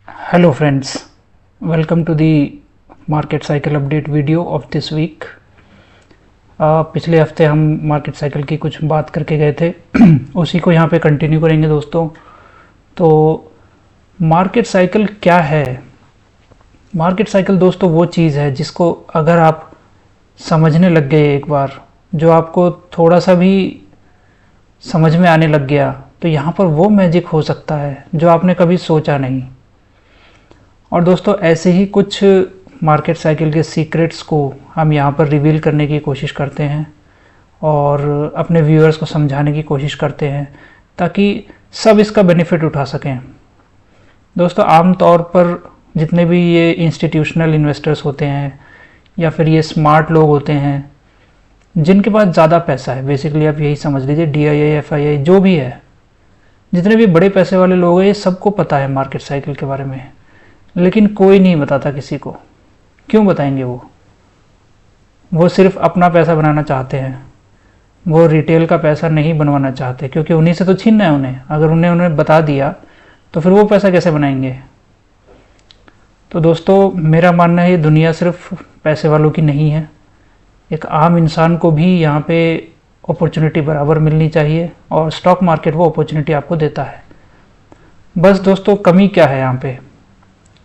Hello friends, welcome to the market cycle update video of this week. पिछले हफ्ते हम market cycle की कुछ बात करके गए थे उसी को यहाँ पे कंटिन्यू करेंगे दोस्तों। तो मार्केट साइकिल क्या है? मार्केट साइकिल दोस्तों वो चीज़ है जिसको अगर आप समझने लग गए एक बार, जो आपको थोड़ा सा भी समझ में आने लग गया, तो यहाँ पर वो मैजिक हो सकता है जो आपने कभी सोचा नहीं। और दोस्तों ऐसे ही कुछ मार्केट साइकिल के सीक्रेट्स को हम यहाँ पर रिवील करने की कोशिश करते हैं और अपने व्यूअर्स को समझाने की कोशिश करते हैं ताकि सब इसका बेनिफिट उठा सकें। दोस्तों आम तौर पर जितने भी ये इंस्टीट्यूशनल इन्वेस्टर्स होते हैं या फिर ये स्मार्ट लोग होते हैं जिनके पास ज़्यादा पैसा है, बेसिकली आप यही समझ लीजिए, DII FII जो भी है, जितने भी बड़े पैसे वाले लोग हैं, ये सबको पता है मार्केट साइकिल के बारे में, लेकिन कोई नहीं बताता किसी को। क्यों बताएंगे? वो सिर्फ अपना पैसा बनाना चाहते हैं, वो रिटेल का पैसा नहीं बनवाना चाहते, क्योंकि उन्हीं से तो छीनना है उन्हें। अगर उन्हें बता दिया तो फिर वो पैसा कैसे बनाएंगे? तो दोस्तों मेरा मानना है ये दुनिया सिर्फ पैसे वालों की नहीं है, एक आम इंसान को भी यहाँ पे अपॉर्चुनिटी बराबर मिलनी चाहिए और स्टॉक मार्केट वो अपॉर्चुनिटी आपको देता है। बस दोस्तों कमी क्या है यहाँ पे?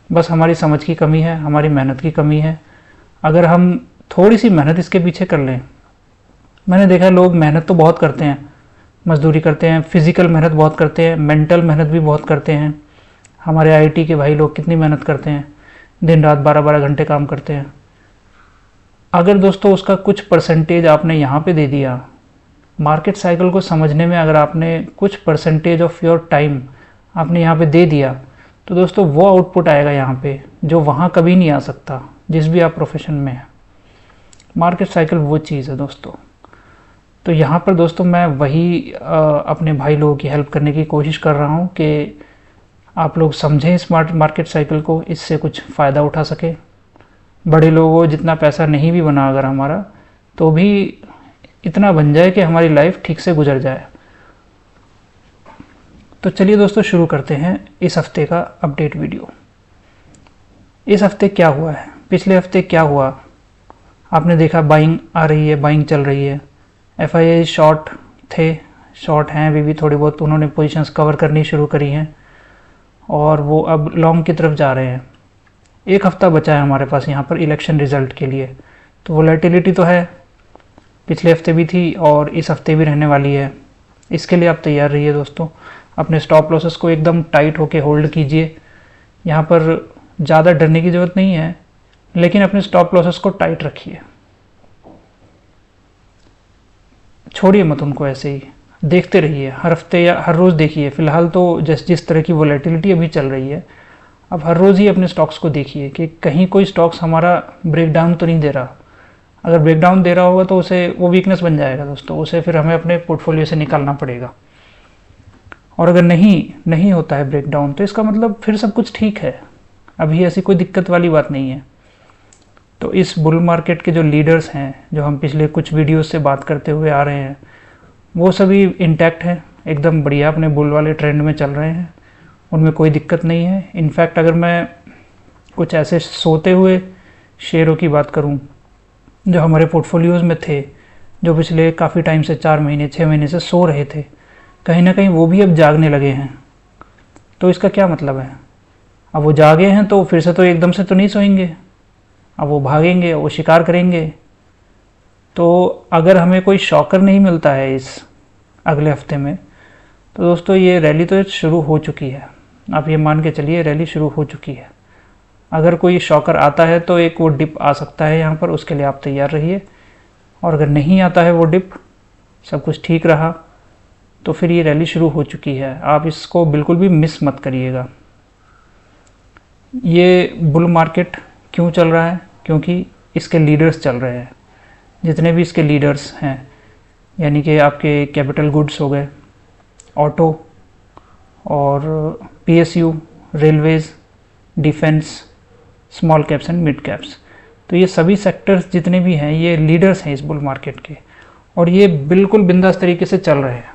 बस हमारी समझ की कमी है, हमारी मेहनत की कमी है। अगर हम थोड़ी सी मेहनत इसके पीछे कर लें, मैंने देखा है लोग मेहनत तो बहुत करते हैं, मजदूरी करते हैं, फिजिकल मेहनत बहुत करते हैं, मेंटल मेहनत भी बहुत करते हैं। हमारे IT के भाई लोग कितनी मेहनत करते हैं, दिन रात 12-12 घंटे काम करते हैं। अगर दोस्तों उसका कुछ परसेंटेज आपने यहाँ पे दे दिया, मार्केट साइकिल को समझने में अगर आपने कुछ परसेंटेज ऑफ योर टाइम आपने यहाँ पे दे दिया, तो दोस्तों वो आउटपुट आएगा यहाँ पे जो वहाँ कभी नहीं आ सकता जिस भी आप प्रोफेशन में है। मार्केट साइकिल वो चीज़ है दोस्तों। तो यहाँ पर दोस्तों मैं वही अपने भाई लोगों की हेल्प करने की कोशिश कर रहा हूँ कि आप लोग समझें इस मार्केट साइकिल को, इससे कुछ फ़ायदा उठा सके। बड़े लोगों जितना पैसा नहीं भी बना अगर हमारा, तो भी इतना बन जाए कि हमारी लाइफ ठीक से गुजर जाए। तो चलिए दोस्तों शुरू करते हैं इस हफ्ते का अपडेट वीडियो। इस हफ्ते क्या हुआ है, पिछले हफ्ते क्या हुआ? आपने देखा बाइंग आ रही है, बाइंग चल रही है। FII शॉर्ट थे, शॉर्ट हैं अभी भी थोड़ी बहुत, उन्होंने पोजीशंस कवर करनी शुरू करी हैं और वो अब लॉन्ग की तरफ जा रहे हैं। एक हफ्ता बचा है हमारे पास यहाँ पर इलेक्शन रिजल्ट के लिए, तो वोलेटिलिटी तो है, पिछले हफ्ते भी थी और इस हफ्ते भी रहने वाली है। इसके लिए आप तैयार रहिए दोस्तों, अपने स्टॉप लॉसेस को एकदम टाइट होके होल्ड कीजिए। यहाँ पर ज़्यादा डरने की ज़रूरत नहीं है, लेकिन अपने स्टॉप लॉसेस को टाइट रखिए, छोड़िए मत उनको, ऐसे ही देखते रहिए हर हफ्ते या हर रोज़ देखिए। फ़िलहाल तो जिस तरह की वोलेटिलिटी अभी चल रही है, अब हर रोज़ ही अपने स्टॉक्स को देखिए कि कहीं कोई स्टॉक्स हमारा ब्रेकडाउन तो नहीं दे रहा। अगर ब्रेकडाउन दे रहा होगा तो उसे वो वीकनेस बन जाएगा दोस्तों, उसे फिर हमें अपने पोर्टफोलियो से निकालना पड़ेगा। और अगर नहीं होता है ब्रेकडाउन, तो इसका मतलब फिर सब कुछ ठीक है, अभी ऐसी कोई दिक्कत वाली बात नहीं है। तो इस बुल मार्केट के जो लीडर्स हैं, जो हम पिछले कुछ वीडियोस से बात करते हुए आ रहे हैं, वो सभी इंटैक्ट हैं, एकदम बढ़िया अपने बुल वाले ट्रेंड में चल रहे हैं, उनमें कोई दिक्कत नहीं है। इनफैक्ट अगर मैं कुछ ऐसे सोते हुए शेयरों की बात करूं जो हमारे पोर्टफोलियोज़ में थे, जो पिछले काफ़ी टाइम से 4 महीने 6 महीने से सो रहे थे, कहीं ना कहीं वो भी अब जागने लगे हैं। तो इसका क्या मतलब है? अब वो जागे हैं तो फिर से तो एकदम से तो नहीं सोएंगे, अब वो भागेंगे, वो शिकार करेंगे। तो अगर हमें कोई शॉकर नहीं मिलता है इस अगले हफ्ते में, तो दोस्तों ये रैली तो शुरू हो चुकी है, आप ये मान के चलिए रैली शुरू हो चुकी है। अगर कोई शॉकर आता है तो एक वो डिप आ सकता है यहाँ पर, उसके लिए आप तैयार रहिए। और अगर नहीं आता है वो डिप, सब कुछ ठीक रहा, तो फिर ये रैली शुरू हो चुकी है, आप इसको बिल्कुल भी मिस मत करिएगा। ये बुल मार्केट क्यों चल रहा है? क्योंकि इसके लीडर्स चल रहे हैं। जितने भी इसके लीडर्स हैं, यानी कि आपके कैपिटल गुड्स हो गए, ऑटो और PSU, Railways, defence, small caps and mid caps, तो ये सभी सेक्टर्स जितने भी हैं ये लीडर्स हैं इस बुल मार्केट के, और ये बिल्कुल बिंदास तरीके से चल रहे हैं।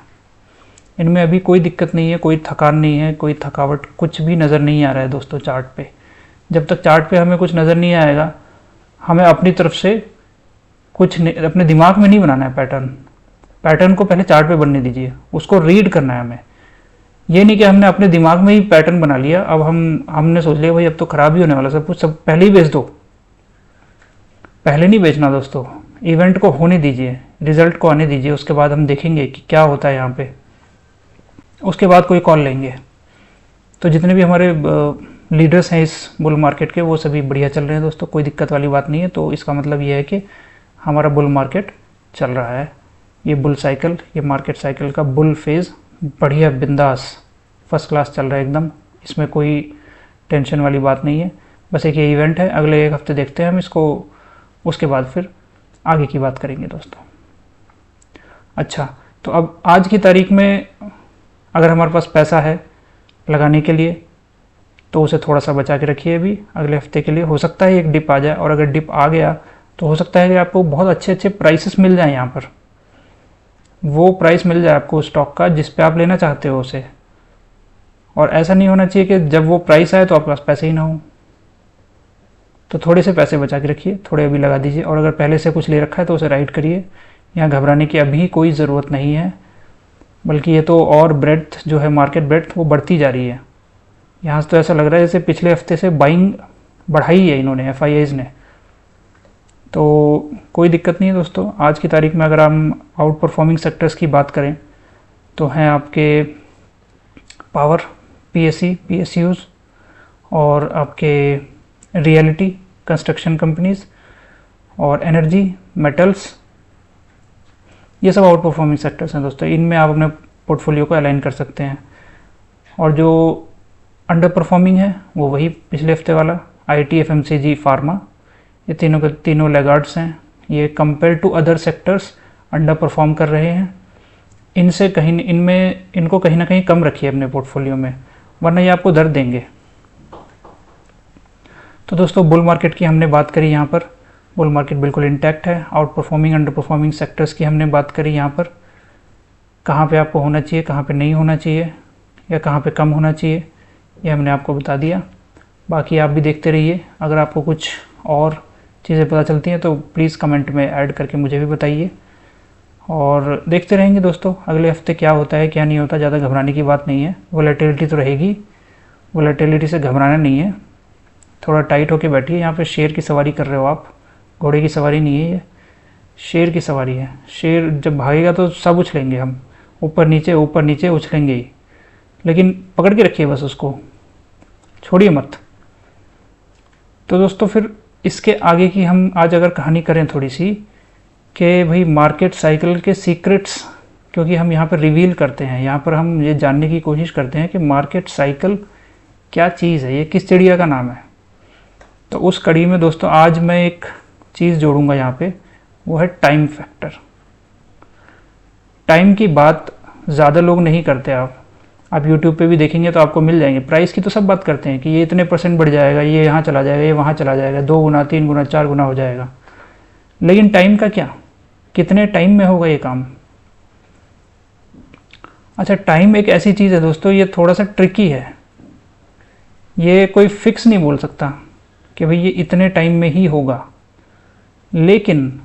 इनमें अभी कोई दिक्कत नहीं है, कोई थकान नहीं है, कोई थकावट कुछ भी नज़र नहीं आ रहा है दोस्तों चार्ट पे। जब तक चार्ट पे हमें कुछ नज़र नहीं आएगा, हमें अपनी तरफ से कुछ अपने दिमाग में नहीं बनाना है पैटर्न को पहले चार्ट पे बनने दीजिए, उसको रीड करना है हमें। ये नहीं कि हमने अपने दिमाग में ही पैटर्न बना लिया, अब हमने सोच लिया भाई अब तो खराब ही होने वाला सब कुछ, सब पहले ही बेच दो। पहले नहीं बेचना दोस्तों, इवेंट को होने दीजिए, रिजल्ट को आने दीजिए, उसके बाद हम देखेंगे कि क्या होता है यहाँ पे, उसके बाद कोई कॉल लेंगे। तो जितने भी हमारे लीडर्स हैं इस बुल मार्केट के, वो सभी बढ़िया चल रहे हैं दोस्तों, कोई दिक्कत वाली बात नहीं है। तो इसका मतलब ये है कि हमारा बुल मार्केट चल रहा है। ये बुल साइकिल, ये मार्केट साइकिल का बुल फेज़ बढ़िया बिंदास फर्स्ट क्लास चल रहा है एकदम, इसमें कोई टेंशन वाली बात नहीं है। बस एक ये इवेंट है, अगले एक हफ्ते देखते हैं हम इसको, उसके बाद फिर आगे की बात करेंगे दोस्तों। अच्छा, तो अब आज की तारीख में अगर हमारे पास पैसा है लगाने के लिए तो उसे थोड़ा सा बचा के रखिए। अभी अगले हफ्ते के लिए हो सकता है एक डिप आ जाए, और अगर डिप आ गया तो हो सकता है कि आपको बहुत अच्छे अच्छे प्राइसेस मिल जाएं, यहाँ पर वो प्राइस मिल जाए आपको स्टॉक का जिस पे आप लेना चाहते हो उसे। और ऐसा नहीं होना चाहिए कि जब वो प्राइस आए तो आपके पास पैसे ही ना हो। तो थोड़े से पैसे बचा के रखिए, थोड़े अभी लगा दीजिए, और अगर पहले से कुछ ले रखा है तो उसे राइट करिए। यहाँ घबराने की अभी कोई ज़रूरत नहीं है, बल्कि ये तो और ब्रेड्थ जो है, मार्केट ब्रेड्थ वो बढ़ती जा रही है। यहाँ से तो ऐसा लग रहा है जैसे पिछले हफ्ते से बाइंग बढ़ाई है इन्होंने, FIIs ने। तो कोई दिक्कत नहीं है दोस्तों। आज की तारीख में अगर हम आउट परफॉर्मिंग सेक्टर्स की बात करें तो हैं आपके पावर, PSUs, और आपके रियलिटी, कंस्ट्रक्शन कंपनीज, और एनर्जी, मेटल्स, ये सब आउट परफॉर्मिंग सेक्टर्स हैं दोस्तों। इनमें आप अपने पोर्टफोलियो को अलाइन कर सकते हैं। और जो अंडर परफॉर्मिंग है वो वही पिछले हफ्ते वाला IT, FMCG, फार्मा, ये तीनों के तीनों लेगार्ड्स हैं। ये compare to other sectors underperform कर रहे हैं। इनको कहीं ना कहीं कम रखिए अपने पोर्टफोलियो में, वरना ये आपको दर्द देंगे। तो दोस्तों बुल मार्केट की हमने बात करी, यहाँ पर बुल मार्केट बिल्कुल इंटैक्ट है। Out performing, under performing sectors की हमने बात करी, यहाँ पर कहाँ पे आपको होना चाहिए, कहाँ पे नहीं होना चाहिए, या कहाँ पे कम होना चाहिए, ये हमने आपको बता दिया। बाकी आप भी देखते रहिए, अगर आपको कुछ और चीज़ें पता चलती हैं तो प्लीज़ कमेंट में ऐड करके मुझे भी बताइए। और देखते रहेंगे दोस्तों अगले हफ्ते क्या होता है क्या नहीं होता। ज़्यादा घबराने की बात नहीं है, वोलेटिलिटी तो रहेगी, वोलेटिलिटी से घबराना नहीं है। थोड़ा टाइट होके बैठिए, यहाँ पे शेर की सवारी कर रहे हो आप, घोड़े की सवारी नहीं है, ये शेर की सवारी है। शेर जब भागेगा तो सब उछलेंगे हम, ऊपर नीचे उछलेंगे ही, लेकिन पकड़ के रखिए बस उसको, छोड़िए मत। तो दोस्तों फिर इसके आगे की हम आज अगर कहानी करें थोड़ी सी, कि भाई मार्केट साइकिल के सीक्रेट्स, क्योंकि हम यहाँ पर रिवील करते हैं, यहाँ पर हम ये जानने की कोशिश करते हैं कि मार्केट साइकिल क्या चीज़ है, ये किस चिड़िया का नाम है। तो उस कड़ी में दोस्तों आज मैं एक चीज़ जोड़ूंगा यहाँ पे, वो है टाइम फैक्टर। टाइम की बात ज़्यादा लोग नहीं करते। आप YouTube पे भी देखेंगे तो आपको मिल जाएंगे। प्राइस की तो सब बात करते हैं कि ये इतने % बढ़ जाएगा, ये यहाँ चला जाएगा, ये वहाँ चला जाएगा, 2 गुना 3 गुना 4 गुना हो जाएगा। लेकिन टाइम का क्या, कितने टाइम में होगा ये काम। अच्छा, टाइम एक ऐसी चीज़ है दोस्तों, ये थोड़ा सा ट्रिकी है। ये कोई फिक्स नहीं बोल सकता कि भाई ये इतने टाइम में ही होगा, लेकिन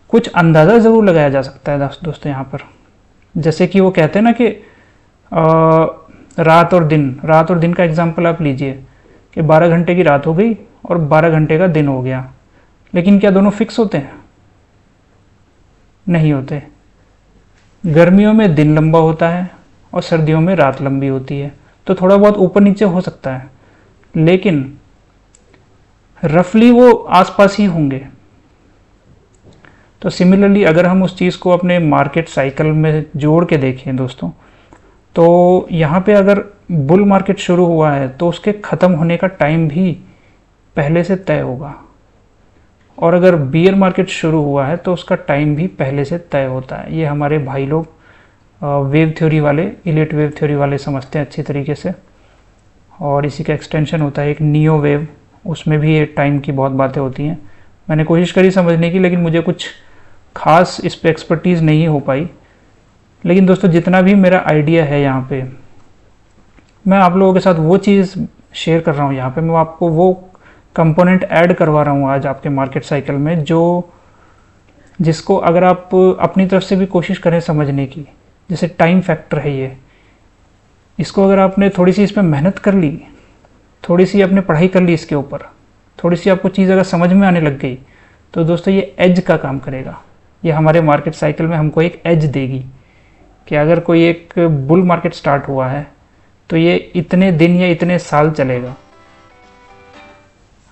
कुछ अंदाज़ा ज़रूर लगाया जा सकता है दोस्तों यहाँ पर। जैसे कि वो कहते हैं ना कि रात और दिन का एग्जांपल आप लीजिए कि 12 घंटे की रात हो गई और 12 घंटे का दिन हो गया, लेकिन क्या दोनों फिक्स होते हैं? नहीं होते। गर्मियों में दिन लंबा होता है और सर्दियों में रात लंबी होती है, तो थोड़ा बहुत ऊपर नीचे हो सकता है, लेकिन रफली वो आसपास ही होंगे। तो सिमिलरली अगर हम उस चीज़ को अपने मार्केट साइकिल में जोड़ के देखें दोस्तों, तो यहाँ पे अगर बुल मार्केट शुरू हुआ है तो उसके ख़त्म होने का टाइम भी पहले से तय होगा, और अगर बियर मार्केट शुरू हुआ है तो उसका टाइम भी पहले से तय होता है। ये हमारे भाई लोग वेव थ्योरी वाले, इलियट वेव थ्योरी वाले समझते हैं अच्छी तरीके से, और इसी का एक्सटेंशन होता है एक नियो वेव, उसमें भी ये टाइम की बहुत बातें होती हैं। मैंने कोशिश करी समझने की, लेकिन मुझे कुछ खास इस पर एक्सपर्टीज़ नहीं हो पाई। लेकिन दोस्तों जितना भी मेरा आइडिया है यहाँ पे, मैं आप लोगों के साथ वो चीज़ शेयर कर रहा हूँ यहाँ पे, मैं आपको वो कंपोनेंट ऐड करवा रहा हूँ आज आपके मार्केट साइकिल में, जो जिसको अगर आप अपनी तरफ से भी कोशिश करें समझने की, जैसे टाइम फैक्टर है ये, इसको अगर आपने थोड़ी सी इसमें मेहनत कर ली, थोड़ी सी आपने पढ़ाई कर ली इसके ऊपर, थोड़ी सी आपको चीज़ अगर समझ में आने लग गई, तो दोस्तों ये एज का काम करेगा। ये हमारे मार्केट साइकिल में हमको एक एज देगी कि अगर कोई एक बुल मार्केट स्टार्ट हुआ है तो ये इतने दिन या इतने साल चलेगा।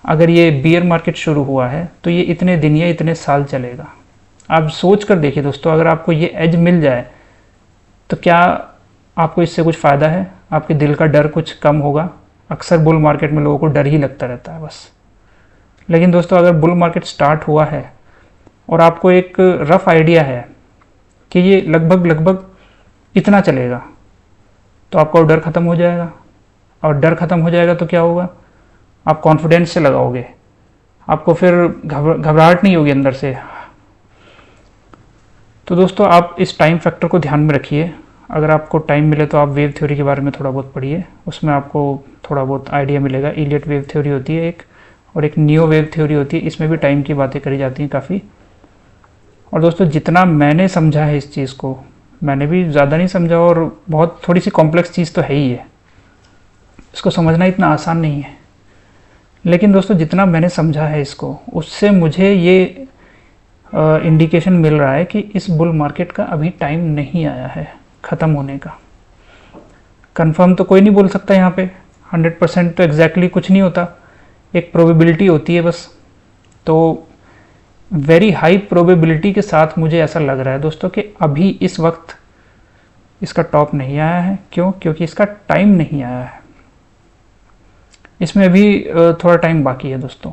अगर ये बियर मार्केट शुरू हुआ है तो ये इतने दिन या इतने साल चलेगा। आप सोच कर देखिए दोस्तों, अगर आपको ये एज मिल जाए तो क्या आपको इससे कुछ फ़ायदा है? आपके दिल का डर कुछ कम होगा? अक्सर बुल मार्केट में लोगों को डर ही लगता रहता है बस। लेकिन दोस्तों अगर बुल मार्केट स्टार्ट हुआ है और आपको एक रफ आइडिया है कि ये लगभग इतना चलेगा, तो आपका डर ख़त्म हो जाएगा। और डर ख़त्म हो जाएगा तो क्या होगा? आप कॉन्फिडेंस से लगाओगे, आपको फिर घबराहट नहीं होगी अंदर से। तो दोस्तों आप इस टाइम फैक्टर को ध्यान में रखिए। अगर आपको टाइम मिले तो आप वेव थ्योरी के बारे में थोड़ा बहुत पढ़िए, उसमें आपको थोड़ा बहुत आइडिया मिलेगा। इलियट वेव थ्योरी होती है एक, और एक नियो वेव थ्योरी होती है, इसमें भी टाइम की बातें करी जाती हैं काफ़ी। और दोस्तों जितना मैंने समझा है इस चीज़ को, मैंने भी ज़्यादा नहीं समझा, और बहुत थोड़ी सी कॉम्प्लेक्स चीज़ तो है ही है, इसको समझना इतना आसान नहीं है। लेकिन दोस्तों जितना मैंने समझा है इसको, उससे मुझे ये इंडिकेशन मिल रहा है कि इस बुल मार्केट का अभी टाइम नहीं आया है ख़त्म होने का। कंफर्म तो कोई नहीं बोल सकता यहाँ पे, 100% तो एग्जैक्टली कुछ नहीं होता, एक प्रोबेबिलिटी होती है बस। तो वेरी हाई प्रोबेबिलिटी के साथ मुझे ऐसा लग रहा है दोस्तों कि अभी इस वक्त इसका टॉप नहीं आया है। क्यों? क्योंकि इसका टाइम नहीं आया है, इसमें अभी थोड़ा टाइम बाकी है दोस्तों।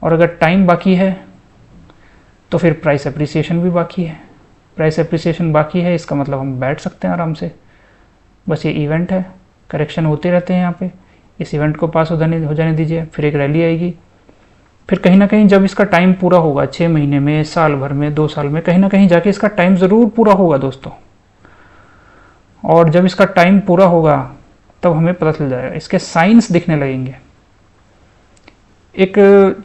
और अगर टाइम बाकी है तो फिर प्राइस एप्रिसिएशन भी बाकी है। प्राइस एप्रिसिएशन बाकी है, इसका मतलब हम बैठ सकते हैं आराम से। बस ये इवेंट है, करेक्शन होते रहते हैं यहाँ पे, इस इवेंट को पास हो जाने दीजिए, फिर एक रैली आएगी। फिर कहीं ना कहीं जब इसका टाइम पूरा होगा, 6 महीने में, साल भर में, 2 साल में, कहीं ना कहीं जाके इसका टाइम ज़रूर पूरा होगा दोस्तों। और जब इसका टाइम पूरा होगा तब हमें पता चल जाएगा, इसके साइंस दिखने लगेंगे। एक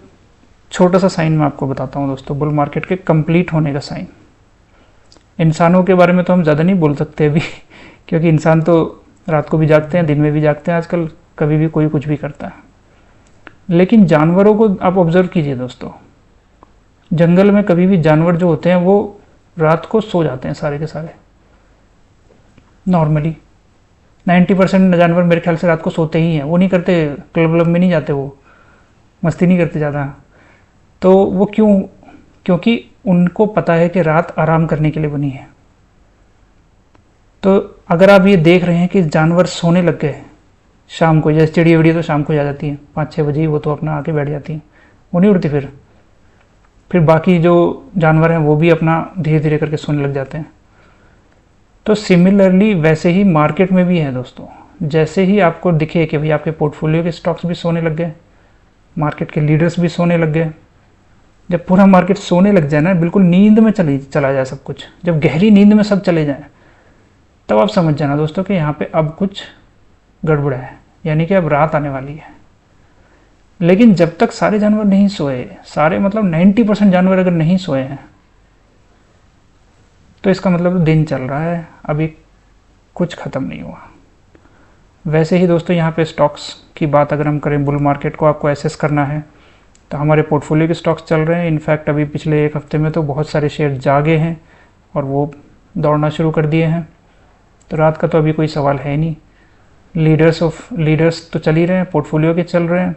छोटा सा साइन मैं आपको बताता हूँ दोस्तों, बुल मार्केट के कंप्लीट होने का साइन। इंसानों के बारे में तो हम ज़्यादा नहीं बोल सकते अभी क्योंकि इंसान तो रात को भी जागते हैं, दिन में भी जागते हैं आजकल, कभी भी कोई कुछ भी करता है। लेकिन जानवरों को आप ऑब्जर्व कीजिए दोस्तों, जंगल में कभी भी जानवर जो होते हैं वो रात को सो जाते हैं सारे के सारे। नॉर्मली 90% जानवर मेरे ख्याल से रात को सोते ही हैं, वो नहीं करते, क्लब व्लब में नहीं जाते, वो मस्ती नहीं करते ज़्यादा। तो वो क्यों? क्योंकि उनको पता है कि रात आराम करने के लिए बनी है। तो अगर आप ये देख रहे हैं कि जानवर सोने लग गए शाम को, जैसे चिड़िया विड़िया तो शाम को जा जाती हैं 5-6 बजे ही, वो तो अपना आके बैठ जाती हैं, वो नहीं उड़ती। फिर बाकी जो जानवर हैं वो भी अपना धीरे धीरे करके सोने लग जाते हैं। तो सिमिलरली वैसे ही मार्केट में भी है दोस्तों। जैसे ही आपको दिखे कि भाई आपके पोर्टफोलियो के स्टॉक्स भी सोने लग गए, मार्केट के लीडर्स भी सोने लग गए, जब पूरा मार्केट सोने लग जाए ना, बिल्कुल नींद में चला जाए सब कुछ, जब गहरी नींद में सब चले जाएं, तब आप समझ जाना दोस्तों कि यहाँ पे अब कुछ गड़बड़ है, यानी कि अब रात आने वाली है। लेकिन जब तक सारे जानवर नहीं सोए, सारे मतलब 90% जानवर अगर नहीं सोए हैं, तो इसका मतलब दिन चल रहा है, अभी कुछ ख़त्म नहीं हुआ। वैसे ही दोस्तों यहाँ पे स्टॉक्स की बात अगर हम करें, बुल मार्केट को आपको एसेस करना है तो हमारे पोर्टफोलियो के स्टॉक्स चल रहे हैं। इनफैक्ट अभी पिछले 1 हफ्ते में तो बहुत सारे शेयर जागे हैं और वो दौड़ना शुरू कर दिए हैं। तो रात का तो अभी कोई सवाल है नहीं। लीडर्स तो चल ही रहे हैं, पोर्टफोलियो के चल रहे हैं,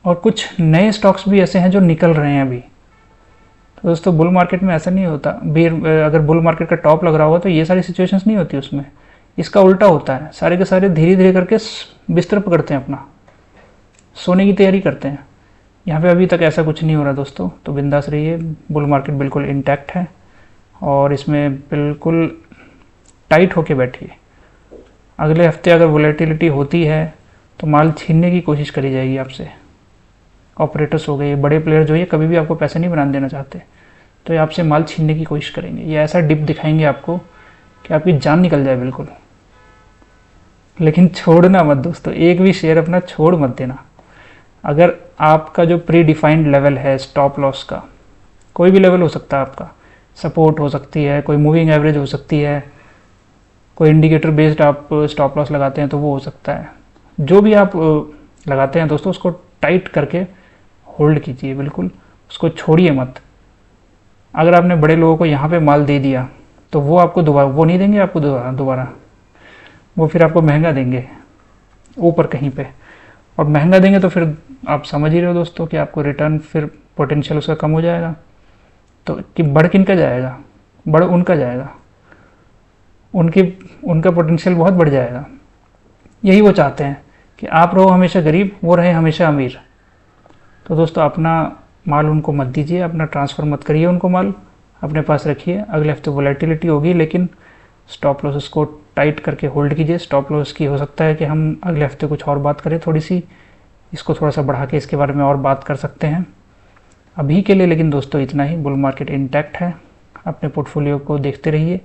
और कुछ नए स्टॉक्स भी ऐसे हैं जो निकल रहे हैं अभी। तो दोस्तों बुल मार्केट में ऐसा नहीं होता, अगर बुल मार्केट का टॉप लग रहा होगा तो ये सारी सिचुएशंस नहीं होती उसमें। इसका उल्टा होता है, सारे के सारे धीरे धीरे करके बिस्तर पकड़ते हैं, अपना सोने की तैयारी करते हैं। यहाँ पे अभी तक ऐसा कुछ नहीं हो रहा दोस्तों, तो बिंदास रहिए। बुल मार्केट बिल्कुल इंटैक्ट है और इसमें बिल्कुल टाइट होके बैठिए। अगले हफ्ते अगर वोलेटिलिटी होती है तो माल छीनने की कोशिश करी जाएगी आपसे। ऑपरेटर्स हो गए, बड़े प्लेयर जो ये कभी भी आपको पैसे नहीं बनाने देना चाहते, तो ये आपसे माल छीनने की कोशिश करेंगे। ये ऐसा डिप दिखाएंगे आपको कि आपकी जान निकल जाए बिल्कुल। लेकिन छोड़ना मत दोस्तों, एक भी शेयर अपना छोड़ मत देना। अगर आपका जो प्री डिफाइंड लेवल है स्टॉप लॉस का, कोई भी लेवल हो सकता है आपका, सपोर्ट हो सकती है, कोई मूविंग एवरेज हो सकती है, कोई इंडिकेटर बेस्ड आप स्टॉप लॉस लगाते हैं तो वो हो सकता है, जो भी आप लगाते हैं दोस्तों उसको टाइट करके होल्ड कीजिए बिल्कुल, उसको छोड़िए मत। अगर आपने बड़े लोगों को यहाँ पे माल दे दिया तो वो आपको दोबारा वो नहीं देंगे आपको दोबारा, वो फिर आपको महंगा देंगे ऊपर कहीं पे, और महंगा देंगे तो फिर आप समझ ही रहे हो दोस्तों कि आपको रिटर्न फिर पोटेंशियल उसका कम हो जाएगा। तो कि बढ़ किन का जाएगा, बढ़ उनका जाएगा, उनका पोटेंशियल बहुत बढ़ जाएगा। यही वो चाहते हैं कि आप रहो हमेशा गरीब, वो रहे हमेशा अमीर। तो दोस्तों अपना माल उनको मत दीजिए, अपना ट्रांसफ़र मत करिए उनको, माल अपने पास रखिए। अगले हफ्ते वोलेटिलिटी होगी लेकिन स्टॉप लॉसेस को टाइट करके होल्ड कीजिए। स्टॉप लॉस की हो सकता है कि हम अगले हफ्ते कुछ और बात करें, थोड़ी सी इसको थोड़ा सा बढ़ा के इसके बारे में और बात कर सकते हैं अभी के लिए। लेकिन दोस्तों इतना ही, बुल मार्केट इंटैक्ट है, अपने पोर्टफोलियो को देखते रहिए।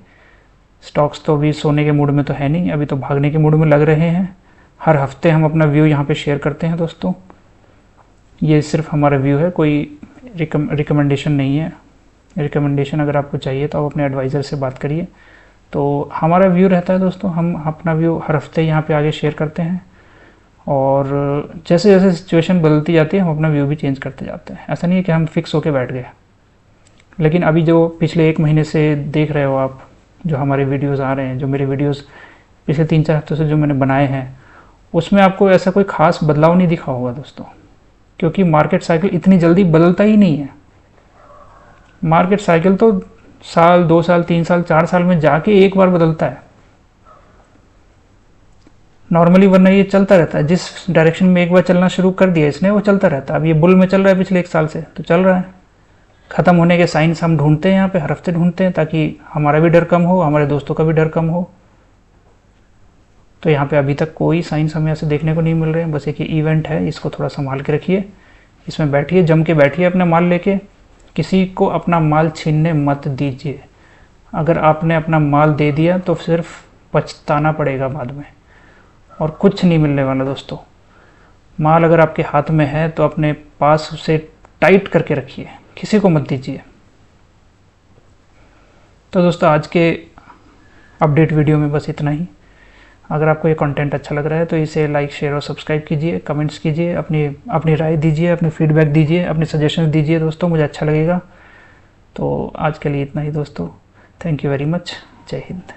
स्टॉक्स तो अभी सोने के मूड में तो है नहीं, अभी तो भागने के मूड में लग रहे हैं। हर हफ्ते हम अपना व्यू यहाँ पे शेयर करते हैं दोस्तों, ये सिर्फ हमारा व्यू है, कोई रिकमेंडेशन नहीं है। रिकमेंडेशन अगर आपको चाहिए तो आप अपने एडवाइज़र से बात करिए। तो हमारा व्यू रहता है दोस्तों, हम अपना व्यू हर हफ्ते यहाँ पे आगे शेयर करते हैं, और जैसे जैसे सिचुएशन बदलती जाती है हम अपना व्यू भी चेंज करते जाते हैं। ऐसा नहीं है कि हम फिक्स होके बैठ गए। लेकिन अभी जो पिछले 1 महीने से देख रहे हो आप, जो हमारे वीडियोज़ आ रहे हैं, जो मेरे वीडियोज़ पिछले 3-4 हफ्तों से जो मैंने बनाए हैं, उसमें आपको ऐसा कोई ख़ास बदलाव नहीं दिखा होगा दोस्तों, क्योंकि मार्केट साइकिल इतनी जल्दी बदलता ही नहीं है। मार्केट साइकिल तो साल, 2 साल, 3 साल, 4 साल में जाके एक बार बदलता है नॉर्मली, वरना ये चलता रहता है। जिस डायरेक्शन में एक बार चलना शुरू कर दिया इसने, वो चलता रहता है। अब ये बुल में चल रहा है पिछले 1 साल से, तो चल रहा है। ख़त्म होने के साइंस हम ढूंढते हैं यहाँ पे, हर हफ्ते ढूंढते हैं, ताकि हमारा भी डर कम हो, हमारे दोस्तों का भी डर कम हो। तो यहाँ पे अभी तक कोई साइंस हमें ऐसे देखने को नहीं मिल रहे हैं, बस एक इवेंट है, इसको थोड़ा संभाल के रखिए, इसमें बैठिए, जम के बैठिए अपना माल लेके। किसी को अपना माल छीनने मत दीजिए। अगर आपने अपना माल दे दिया तो सिर्फ पछताना पड़ेगा बाद में, और कुछ नहीं मिलने वाला दोस्तों। माल अगर आपके हाथ में है तो अपने पास उसे टाइट करके रखिए, किसी को मत दीजिए। तो दोस्तों आज के अपडेट वीडियो में बस इतना ही। अगर आपको ये कंटेंट अच्छा लग रहा है तो इसे लाइक, शेयर और सब्सक्राइब कीजिए, कमेंट्स कीजिए, अपनी राय दीजिए, अपनी फीडबैक दीजिए, अपने सजेशंस दीजिए दोस्तों, मुझे अच्छा लगेगा। तो आज के लिए इतना ही दोस्तों, थैंक यू वेरी मच, जय हिंद।